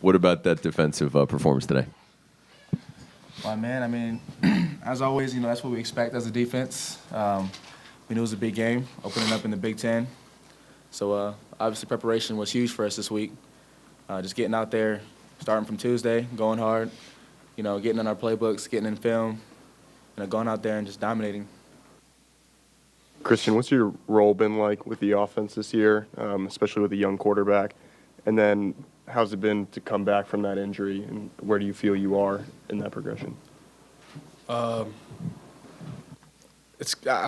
What about that defensive performance today? Well, man, I mean, as always, that's what we expect as a defense. We knew it was a big game, opening up in the Big Ten. So, obviously, preparation was huge for us this week. Just getting out there, starting from Tuesday, going hard, getting in our playbooks, getting in film, going out there and just dominating. Christian, what's your role been like with the offense this year, especially with a young quarterback? And then how's it been to come back from that injury, and where do you feel you are in that progression? I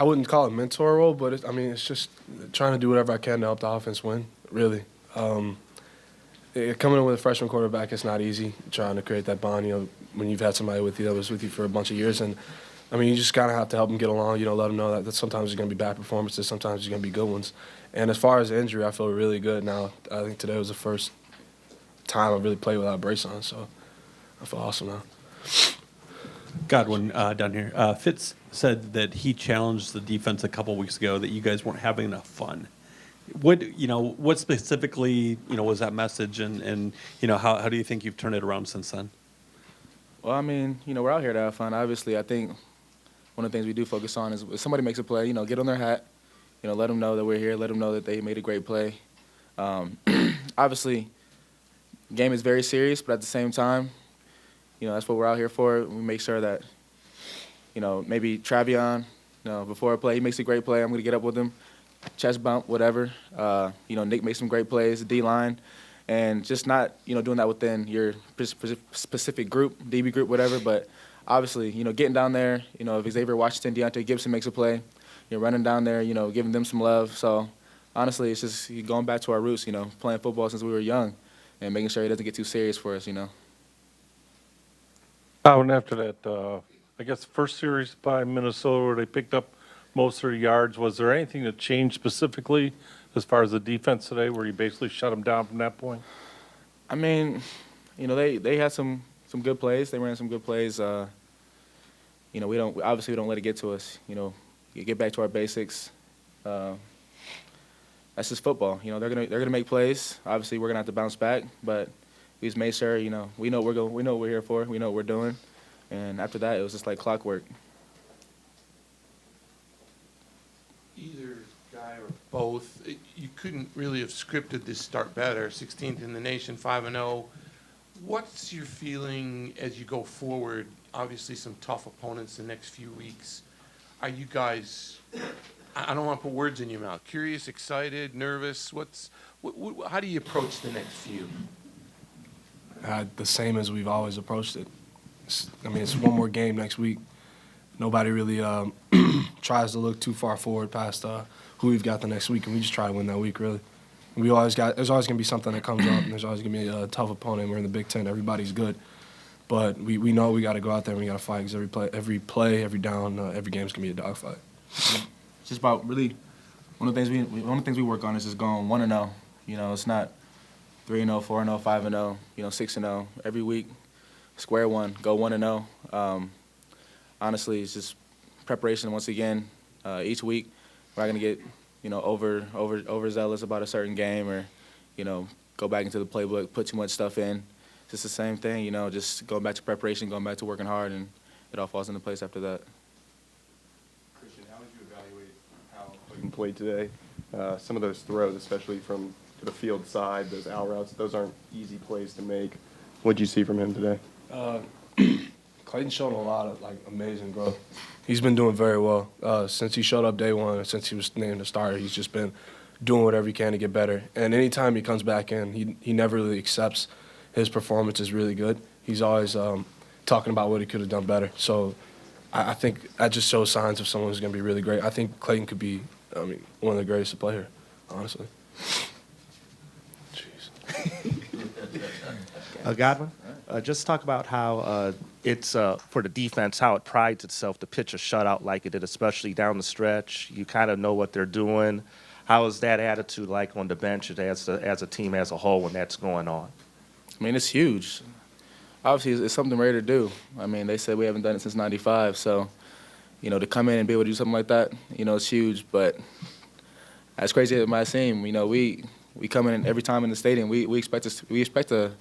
wouldn't call it mentor role, but it's just trying to do whatever I can to help the offense win, really. Coming in with a freshman quarterback, it's not easy trying to create that bond, when you've had somebody with you that was with you for a bunch of years. And, you just kind of have to help them get along, let them know that sometimes there's going to be bad performances, sometimes there's going to be good ones. And as far as the injury, I feel really good now. I think today was the first time I really played without a brace on, so I feel awesome now. Godwin down here. Fitz said that he challenged the defense a couple weeks ago that you guys weren't having enough fun. What specifically, was that message, and how do you think you've turned it around since then? Well, we're out here to have fun. Obviously, I think one of the things we do focus on is if somebody makes a play, get on their hat, let them know that we're here, let them know that they made a great play. Obviously, the game is very serious, but at the same time, that's what we're out here for. We make sure that, maybe Travion, before a play, he makes a great play. I'm going to get up with him, chest bump, whatever. Nick makes some great plays, D-line, and just not, doing that within your specific group, DB group, whatever. But obviously, getting down there, if Xavier Washington, Deontay Gibson makes a play, running down there, giving them some love. So honestly, it's just going back to our roots, playing football since we were young and making sure it doesn't get too serious for us, And after that, I guess first series by Minnesota where they picked up most of their yards, was there anything that changed specifically as far as the defense today where you basically shut them down from that point? They had some good plays. They ran some good plays. We don't let it get to us. You get back to our basics. That's just football. They're gonna make plays. Obviously, we're gonna have to bounce back, but we just made sure, we know what we're here for. We know what we're doing, and after that, it was just like clockwork. Either guy or both, you couldn't really have scripted this start better. 16th in the nation, 5-0. What's your feeling as you go forward? Obviously, some tough opponents the next few weeks. Are you guys? I don't want to put words in your mouth. Curious, excited, nervous? How do you approach the next few? The same as we've always approached it. It's one more game next week. Nobody really tries to look too far forward past who we've got the next week, and we just try to win that week, really. There's always going to be something that comes up, and there's always going to be a tough opponent. We're in the Big Ten. Everybody's good. But we know we got to go out there and we got to fight because every down, every game's going to be a dogfight. It's just about really one of the things we work on is just going 1-0. It's not 3-0, 4-0, 5-0, 6-0. Every week, square one, go 1-0. Honestly, it's just preparation once again. Each week, we're not going to get overzealous about a certain game or go back into the playbook, put too much stuff in. It's just the same thing, just going back to preparation, going back to working hard, and it all falls into place after that. Christian, how would you evaluate how Clayton played today? Some of those throws, especially from the field side, those out routes, those aren't easy plays to make. What did you see from him today? Clayton showed a lot of amazing growth. He's been doing very well since he showed up day one, and since he was named a starter. He's just been doing whatever he can to get better. And anytime he comes back in, he never really accepts his performance is really good. He's always talking about what he could have done better. So I think that just shows signs of someone who's going to be really great. I think Clayton could be, one of the greatest to play here, honestly. Jeez. Godwin, just talk about how it's for the defense, how it prides itself to pitch a shutout like it did, especially down the stretch. You kind of know what they're doing. How is that attitude like on the bench as a team as a whole when that's going on? It's huge. Obviously, it's something rare to do. They said we haven't done it since '95, so, to come in and be able to do something like that, it's huge. But as crazy as it might seem, we come in every time in the stadium, we expect to,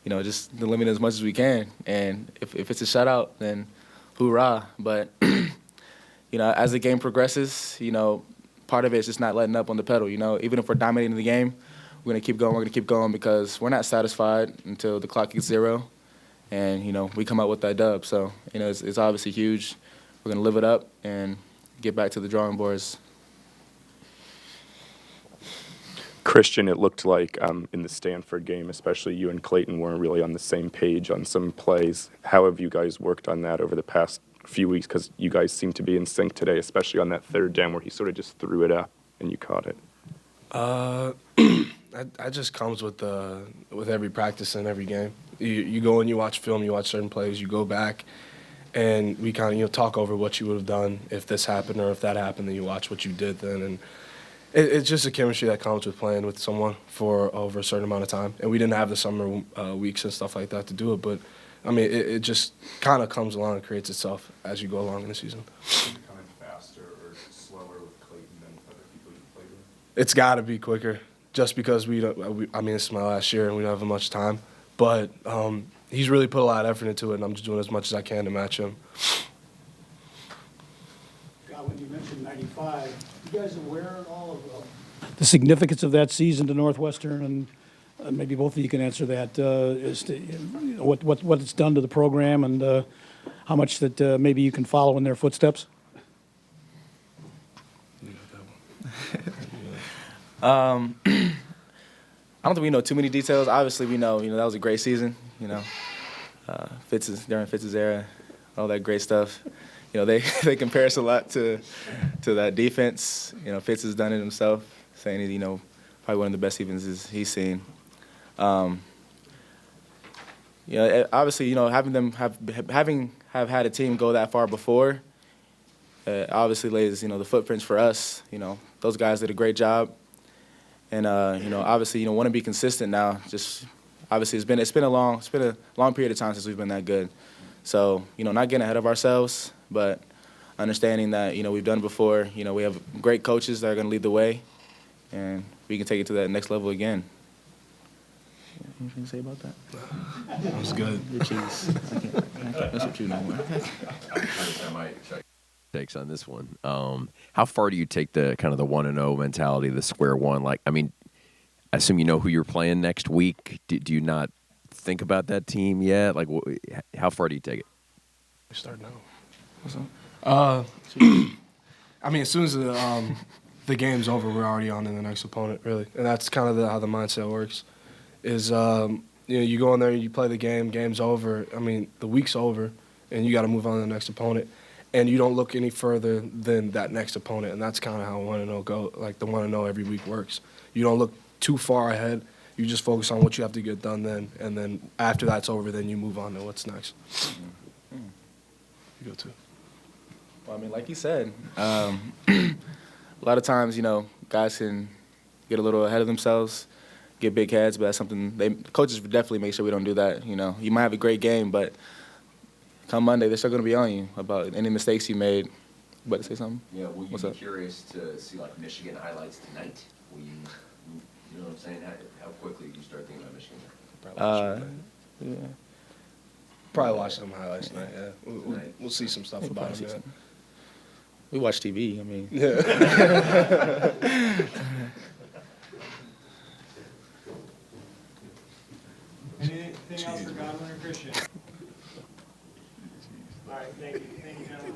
just to limit it as much as we can. And if it's a shutout, then hoorah. But, as the game progresses, part of it is just not letting up on the pedal. Even if we're dominating the game, we're going to keep going. We're going to keep going because we're not satisfied until the clock gets 0. And, we come out with that dub. So, it's obviously huge. We're going to live it up and get back to the drawing boards. Christian, it looked like in the Stanford game, especially you and Clayton weren't really on the same page on some plays. How have you guys worked on that over the past few weeks? Because you guys seem to be in sync today, especially on that third down where he sort of just threw it up and you caught it. That just comes with every practice and every game. You go and you watch film, you watch certain plays, you go back, and we kind of talk over what you would have done if this happened or if that happened, then you watch what you did then. And it's just a chemistry that comes with playing with someone for over a certain amount of time. And we didn't have the summer weeks and stuff like that to do it, but, it just kind of comes along and creates itself as you go along in the season. Becoming faster or slower with Clayton than other people you played with? It's got to be quicker just because this is my last year and we don't have much time. But he's really put a lot of effort into it, and I'm just doing as much as I can to match him. Godwin, you mentioned 95. You guys aware at all of the significance of that season to Northwestern? And maybe both of you can answer that, as to what it's done to the program and how much that maybe you can follow in their footsteps? I don't think we know too many details. Obviously, we know, that was a great season, during Fitz's era, all that great stuff. They compare us a lot to that defense. Fitz has done it himself, saying he's, probably one of the best defenses he's seen. Obviously, having had a team go that far before, obviously lays, the footprints for us. Those guys did a great job. And obviously, want to be consistent now. Just obviously, it's been a long period of time since we've been that good. So not getting ahead of ourselves, but understanding that we've done it before. We have great coaches that are going to lead the way, and we can take it to that next level again. Anything to say about that? That was good. That's what you know. I might check takes on this one. How far do you take the kind of the 1-0 mentality, the square one? I assume you know who you're playing next week. Do you not think about that team yet? How far do you take it? We start now. What's up? As soon as the game's over, we're already on to the next opponent, really, and that's kind of how the mindset works. Is you go in there, you play the game, game's over. The week's over, and you got to move on to the next opponent. And you don't look any further than that next opponent, and that's kind of how 1-0 go. The 1-0 every week works. You don't look too far ahead. You just focus on what you have to get done then, and then after that's over, then you move on to what's next. You go too. Well, like you said, a lot of times, guys can get a little ahead of themselves, get big heads, but that's something coaches definitely make sure we don't do that. You might have a great game, but come Monday, they're still going to be on you about any mistakes you made. You about to say something? Yeah, will you What's be up? curious to see Michigan highlights tonight? Will you know what I'm saying? How quickly do you start thinking about Michigan? Yeah. Probably watch some highlights tonight. Yeah, we'll see some stuff about it. Yeah. We watch TV. Yeah. Anything else for Godwin or Christian? All right, thank you. Thank you, gentlemen.